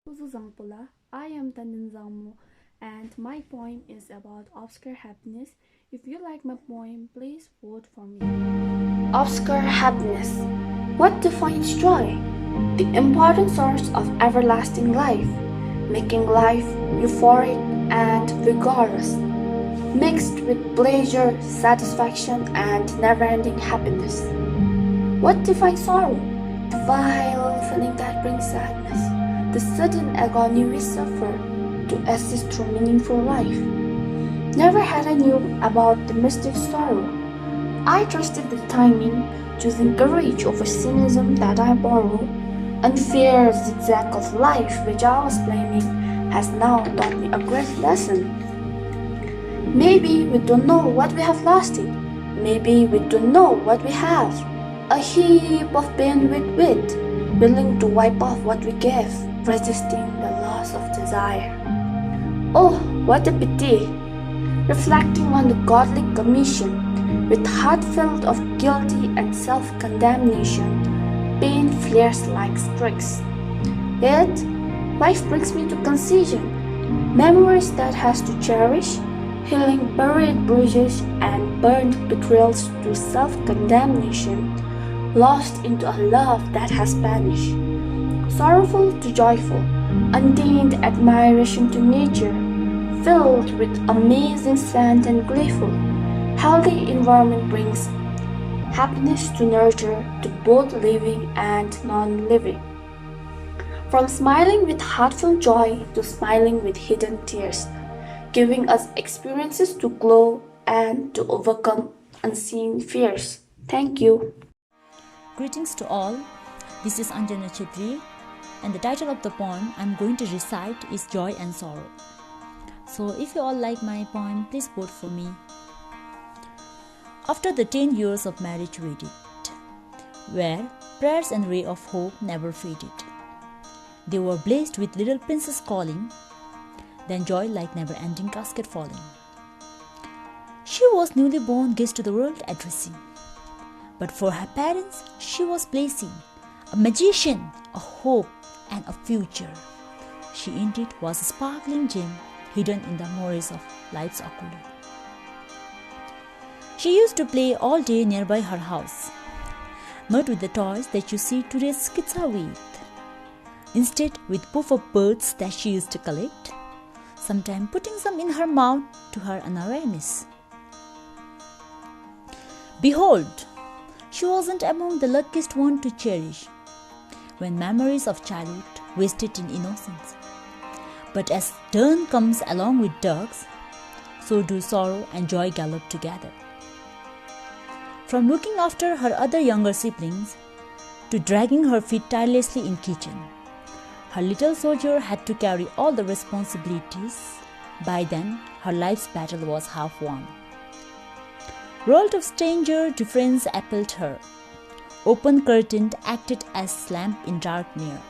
Zangpola. I am Tandin Zangmo and my poem is about obscure happiness. If you like my poem, please vote for me. Obscure happiness. What defines joy? The important source of everlasting life, making life euphoric and vigorous, mixed with pleasure, satisfaction, and never ending happiness. What defines sorrow? The vile feeling that brings sadness, the sudden agony we suffer to assist through meaningful life. Never had I knew about the mystic sorrow. I trusted the timing, choosing courage over cynicism that I borrow. Unfair zigzag of life which I was blaming has now taught me a great lesson. Maybe we don't know what we have lasting. Maybe we don't know what we have. A heap of pain with wit, willing to wipe off what we gave, resisting the loss of desire. Oh, what a pity! Reflecting on the godly commission, with heart filled of guilty and self-condemnation, pain flares like streaks. Yet, life brings me to concision, memories that has to cherish, healing buried bruises and burned betrayals to self-condemnation, lost into a love that has vanished. Sorrowful to joyful, untainted admiration to nature, filled with amazing scent and gleeful, healthy environment brings happiness to nurture to both living and non-living. From smiling with heartfelt joy to smiling with hidden tears, giving us experiences to glow and to overcome unseen fears. Thank you. Greetings to all. This is Anjana Chettri, and the title of the poem I'm going to recite is Joy and Sorrow. So if you all like my poem, please vote for me. After the 10 years of marriage waited, where prayers and ray of hope never faded, they were blessed with little princess calling, then joy like never-ending casket falling. She was newly born guest to the world addressing, but for her parents she was blessing, a magician, a hope, and a future. She indeed was a sparkling gem hidden in the morass of life's occult. She used to play all day nearby her house, not with the toys that you see today's kids are with. Instead, with puff of birds that she used to collect, sometimes putting some in her mouth to her unawareness. Behold, she wasn't among the luckiest one to cherish, when memories of childhood wasted in innocence. But as dawn comes along with dogs, so do sorrow and joy gallop together. From looking after her other younger siblings to dragging her feet tirelessly in kitchen, her little soldier had to carry all the responsibilities. By then, her life's battle was half won. World of stranger difference appalled her. Open curtained acted as lamp in dark mirror.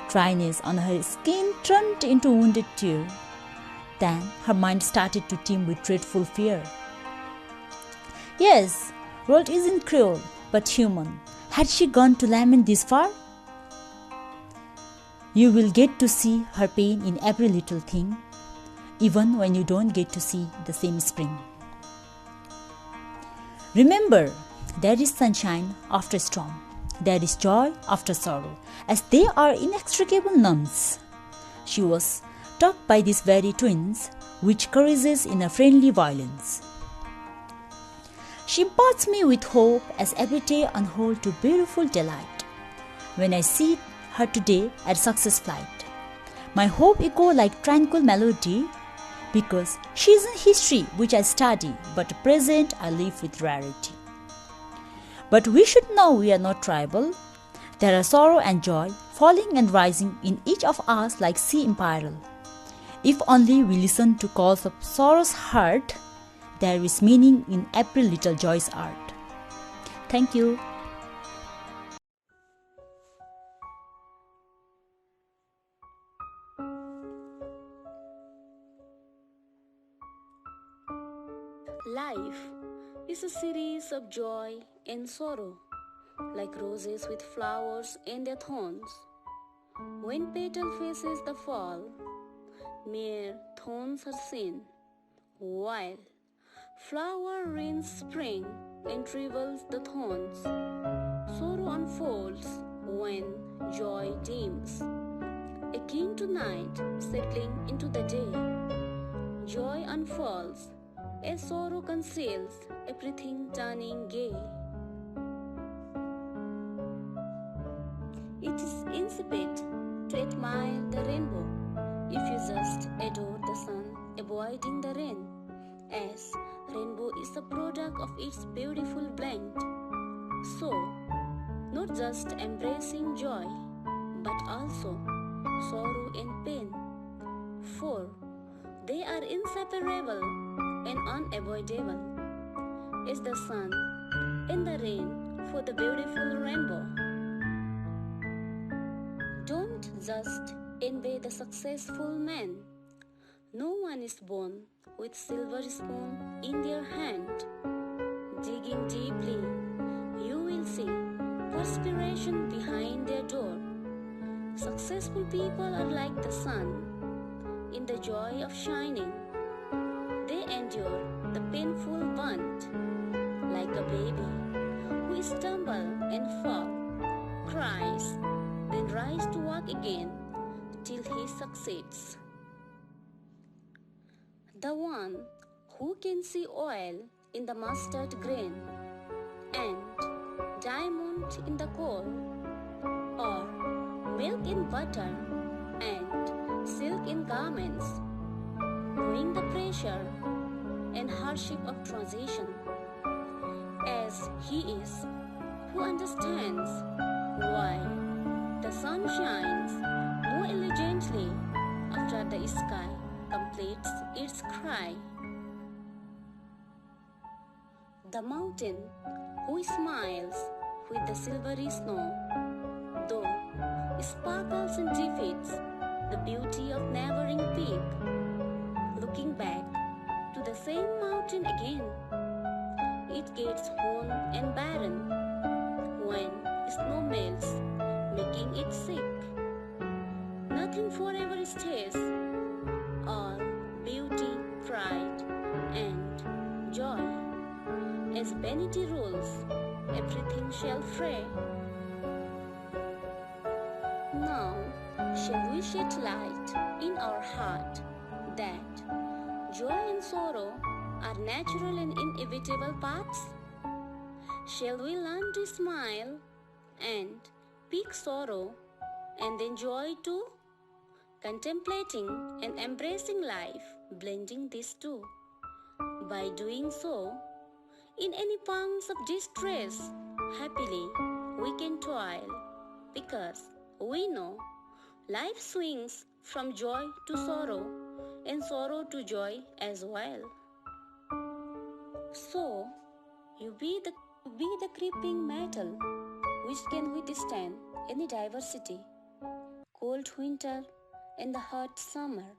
Dryness on her skin turned into wounded tear. Then her mind started to teem with dreadful fear. Yes, world isn't cruel, but human. Had she gone to lament this far? You will get to see her pain in every little thing, even when you don't get to see the same spring. Remember, there is sunshine after storm. There is joy after sorrow, as they are inextricable nuns. She was taught by these very twins, which courages in a friendly violence. She imparts me with hope as every day unfold to beautiful delight. When I see her today at success flight, my hope echo like tranquil melody, because she isn't history which I study, but present I live with rarity. But we should know we are not tribal. There are sorrow and joy, falling and rising in each of us like sea imperial. If only we listen to calls of sorrow's heart, there is meaning in every little joy's art. Thank you. Life is a series of joy and sorrow, like roses with flowers and their thorns. When petal faces the fall, mere thorns are seen, while flower rains spring and trivels the thorns. Sorrow unfolds when joy dims, akin to night settling into the day. Joy unfolds as sorrow conceals, everything turning gay. It is insipid to admire the rainbow if you just adore the sun avoiding the rain, as rainbow is a product of its beautiful blend. So, not just embracing joy, but also sorrow and pain, for they are inseparable and unavoidable, as the sun and the rain for the beautiful rainbow. Don't just envy the successful man. No one is born with silver spoon in their hand. Digging deeply, you will see perspiration behind their door. Successful people are like the sun, in the joy of shining. They endure the painful want, like a baby who stumbles and falls, cries, then rise to walk again till he succeeds. The one who can see oil in the mustard grain and diamond in the coal, or milk in butter and silk in garments, knowing the pressure and hardship of transition, as he is who understands why the sun shines more elegantly after the sky completes its cry. The mountain who smiles with the silvery snow, though sparkles and defeats the beauty of neighboring peak, looking back to the same mountain again, it gets worn and barren when snow melts, making it sick. Nothing forever stays, all beauty, pride, and joy. As vanity rules, everything shall fray. Now, shall we shed light in our heart that joy and sorrow are natural and inevitable paths? Shall we learn to smile and pick sorrow and then joy too? Contemplating and embracing life, blending these two. By doing so, in any pangs of distress, happily we can toil, because we know life swings from joy to sorrow and sorrow to joy as well. So, you be the creeping metal which can withstand any diversity. Cold winter and the hot summer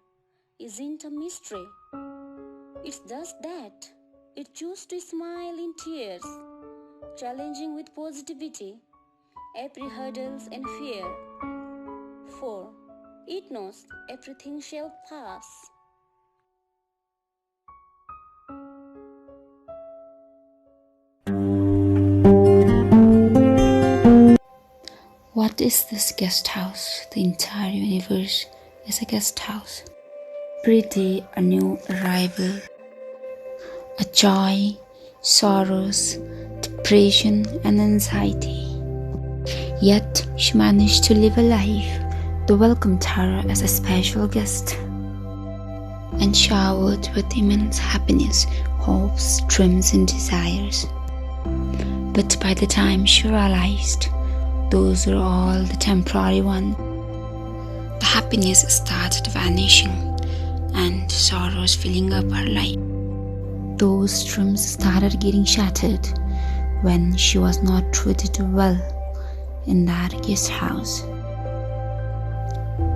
isn't a mystery. It's just that it chooses to smile in tears, challenging with positivity every hurdles and fear, for it knows everything shall pass. What is this guest house? The entire universe is a guest house. Pretty, a new arrival. A joy, sorrows, depression and anxiety. Yet she managed to live a life that welcomed her as a special guest and showered with immense happiness, hopes, dreams and desires. But by the time she realized those were all the temporary ones, the happiness started vanishing and sorrows filling up her life. Those dreams started getting shattered when she was not treated well in that guest house.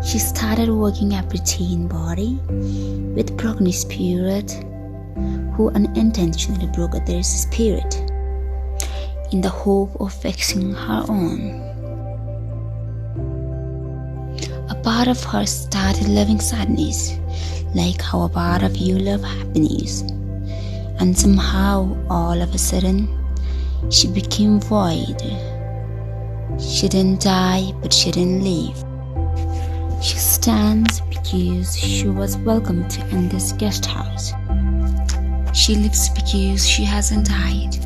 She started working a pretend body with broken spirit who unintentionally broke others' spirit in the hope of fixing her own. part of her started loving sadness, like how a part of you love happiness. And somehow, all of a sudden, she became void. She didn't die, but she didn't leave. She stands because she was welcomed in this guest house. She lives because she hasn't died.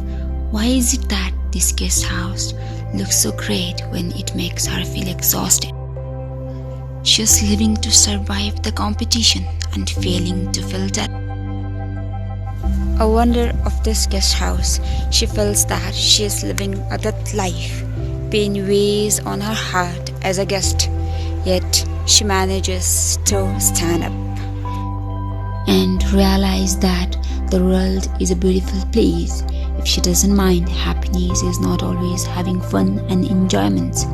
Why is it that this guest house looks so great when it makes her feel exhausted? She's living to survive the competition and failing to fill that. A wonder of this guest house, she feels that she is living a death life. Pain weighs on her heart as a guest, yet she manages to stand up and realize that the world is a beautiful place. If she doesn't mind, happiness is not always having fun and enjoyments.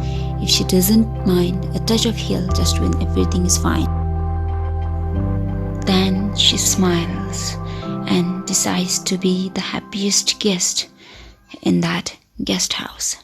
If she doesn't mind a touch of hell just when everything is fine, then she smiles and decides to be the happiest guest in that guest house.